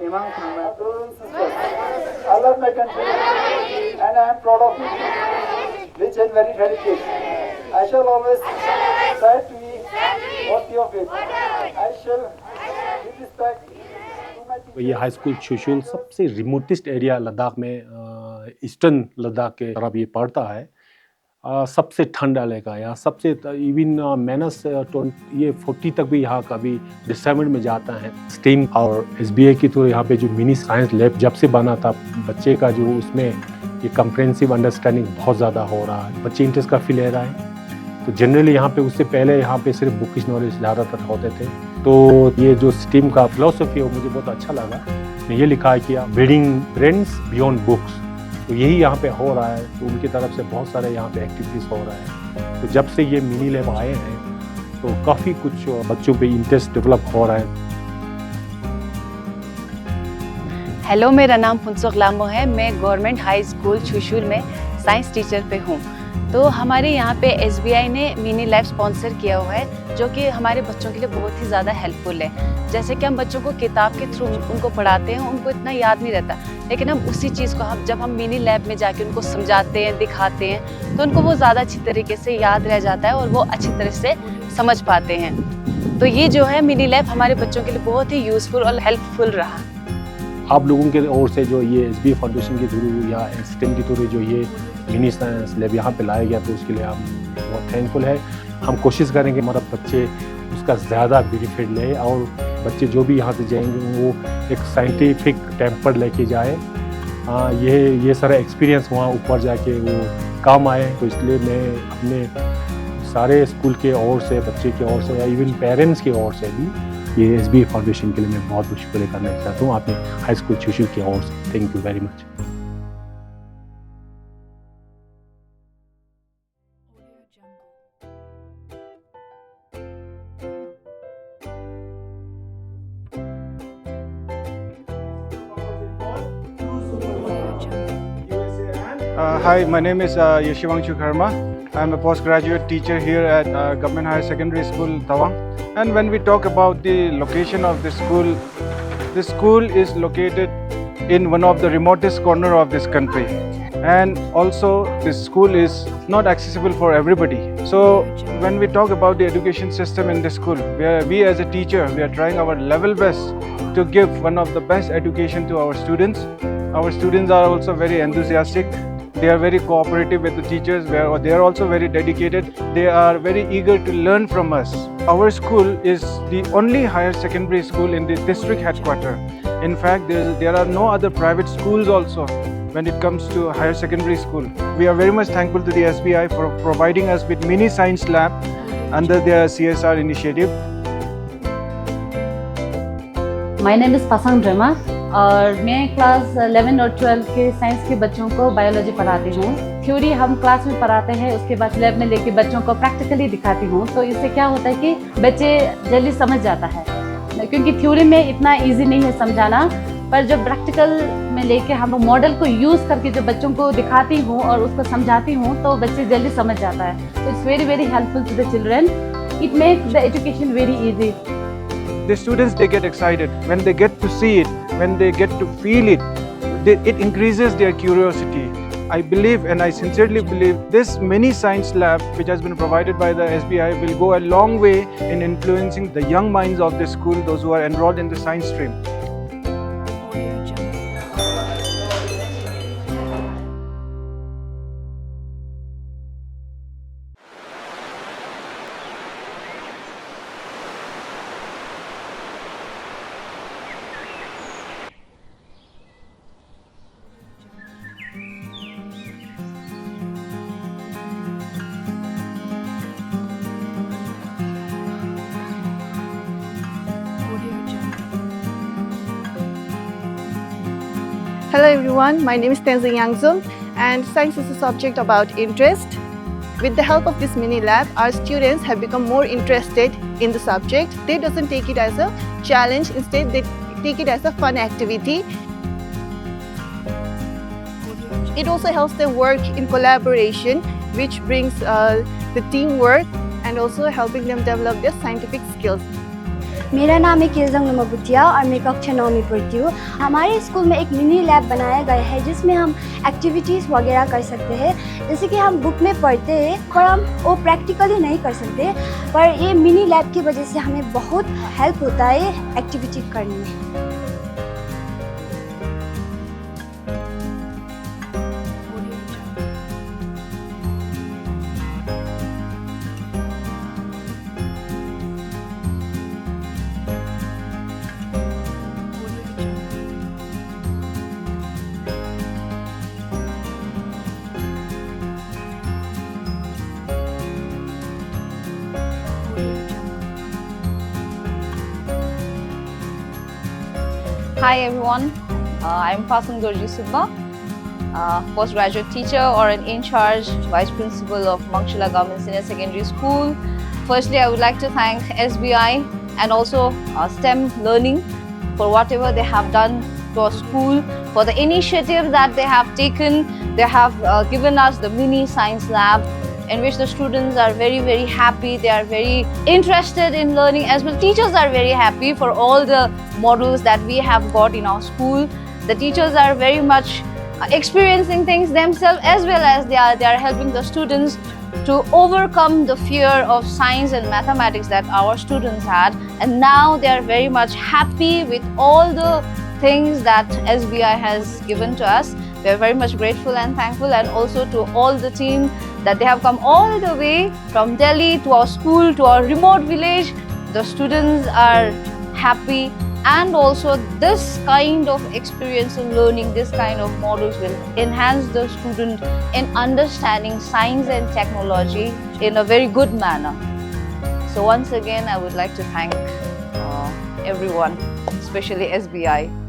Imam Khan, my brothers and sisters. I love my country and I am proud of it. Rich and very heritage. I shall always try to be worthy of it. I shall give respect to my teachers. ये high school Chushul सबसे remotest area Ladakh में eastern Ladakh के तरफ ये पड़ता है। सबसे ठंड इलाका यहाँ सबसे इवन माइनस ये 40 तक भी यहाँ कभी दिसंबर में जाता है। स्टीम और एसबीआई की तो यहाँ पे जो मिनी साइंस लैब जब से बना था बच्चे का जो उसमें ये कम्प्रेहेंसिव अंडरस्टैंडिंग बहुत ज़्यादा हो रहा है, बच्चे इंटरेस्ट काफ़ी ले रहा है। तो जनरली यहाँ पे उससे पहले यहाँ पे सिर्फ बुकिश नॉलेज ज़्यादातर होते थे। तो ये जो स्टीम का फिलोसफी है मुझे बहुत अच्छा लगा। ये लिखा है कि बिल्डिंग ब्रेन्स बियॉन्ड बुक्स, तो यही यहाँ पे हो रहा है। तो उनकी तरफ से बहुत सारे यहाँ पे एक्टिविटीज़ हो रहा है। तो जब से ये मिनी लैब आए हैं तो काफ़ी कुछ बच्चों पे इंटरेस्ट डेवलप हो रहा है। हेलो, मेरा नाम फुनसुक लामो है। मैं गवर्नमेंट हाई स्कूल चुशुल में साइंस टीचर पे हूँ। तो हमारे यहाँ पे एसबीआई ने मिनी लैब स्पॉन्सर किया हुआ है जो कि हमारे बच्चों के लिए बहुत ही ज़्यादा हेल्पफुल है। जैसे कि हम बच्चों को किताब के थ्रू उनको पढ़ाते हैं, उनको इतना याद नहीं रहता, लेकिन हम उसी चीज़ को जब हम मिनी लैब में जाके उनको समझाते हैं, दिखाते हैं, तो उनको वो ज़्यादा अच्छी तरीके से याद रह जाता है और वो अच्छी तरह से समझ पाते हैं। तो ये जो है मिनी लैब हमारे बच्चों के लिए बहुत ही यूज़फुल और हेल्पफुल रहा। आप लोगों के ओर से जो ये एसबीआई फाउंडेशन के थ्रू या स्टेम के थ्रू जो ये मिनी साइंस लैब यहाँ पे लाया गया, तो उसके लिए हम बहुत थैंकफुल है। हम कोशिश करेंगे हमारा बच्चे उसका ज़्यादा बेनिफिट ले और बच्चे जो भी यहाँ से जाएंगे वो एक साइंटिफिक टेम्पर लेके जाए। ये सारा एक्सपीरियंस वहाँ ऊपर जाके वो काम आए। तो इसलिए मैं अपने सारे स्कूल के ओर से, बच्चे के ओर से या इवन पेरेंट्स के ओर से भी ये एसबीआई फाउंडेशन के लिए मैं बहुत बहुत शुक्रिया करना चाहता हूँ अपने हाई स्कूल चुशुल की ओर से। Thank you very much. Hi, my name is Yashivanshu Karma. I am a postgraduate teacher here at Government Higher Secondary School, Tawang. And when we talk about the location of the school is located in one of the remotest corner of this country. And also this school is not accessible for everybody. So when we talk about the education system in the school, we as a teacher, we are trying our level best to give one of the best education to our students. Our students are also very enthusiastic. They are very cooperative with the teachers. They are also very dedicated. They are very eager to learn from us. Our school is the only higher secondary school in the district headquarters. In fact, there are no other private schools also when it comes to higher secondary school. We are very much thankful to the SBI for providing us with mini science lab under their CSR initiative. My name is Pasang Drama और मैं class 11 और 12 के science के बच्चों को biology पढ़ाती हूँ। Theory हम क्लास में पढ़ाते हैं, उसके बाद लैब में लेके बच्चों को प्रैक्टिकली दिखाती हूँ। तो इससे क्या होता है कि बच्चे जल्दी समझ जाता है, क्योंकि थ्योरी में इतना इजी नहीं है समझाना, पर जब प्रैक्टिकल में लेके हम मॉडल को यूज़ करके जब बच्चों को दिखाती हूँ और उसको समझाती हूँ तो बच्चे जल्दी समझ जाता है। तो it's very very helpful to the children. It makes the education very easy. The students, they get excited when they get to see it, when they get to feel it. It increases their curiosity. I believe, and I sincerely believe, this mini science lab which has been provided by the SBI will go a long way in influencing the young minds of the school, those who are enrolled in the science stream. Hello everyone, my name is Tenzin Yangzum and science is a subject about interest. With the help of this mini lab, our students have become more interested in the subject. They doesn't take it as a challenge, instead they take it as a fun activity. It also helps them work in collaboration, which brings the teamwork and also helping them develop their scientific skills. मेरा नाम है किरजंग नमबुतिया और मैं कक्षा 9 में पढ़ती हूँ। हमारे स्कूल में एक मिनी लैब बनाया गया है जिसमें हम एक्टिविटीज़ वगैरह कर सकते हैं। जैसे कि हम बुक में पढ़ते हैं पर हम वो प्रैक्टिकली नहीं कर सकते, पर ये मिनी लैब की वजह से हमें बहुत हेल्प होता है एक्टिविटी करने में। Hi everyone, I'm Fasan Gurji Subba, postgraduate teacher or an in-charge vice principal of Mangshila Government Senior Secondary School. Firstly, I would like to thank SBI and also STEM Learning for whatever they have done to our school, for the initiative that they have taken. They have given us the mini science lab in which the students are very happy. They are very interested in learning as well. Teachers are very happy for all the models that we have got in our school. The teachers are very much experiencing things themselves, as well as they are helping the students to overcome the fear of science and mathematics that our students had. And now they are very much happy with all the things that SBI has given to us. We are very much grateful and thankful, and also to all the team that they have come all the way from Delhi to our school, to our remote village. The students are happy, and also this kind of experiential learning, this kind of models will enhance the student in understanding science and technology in a very good manner. So once again, I would like to thank everyone, especially SBI.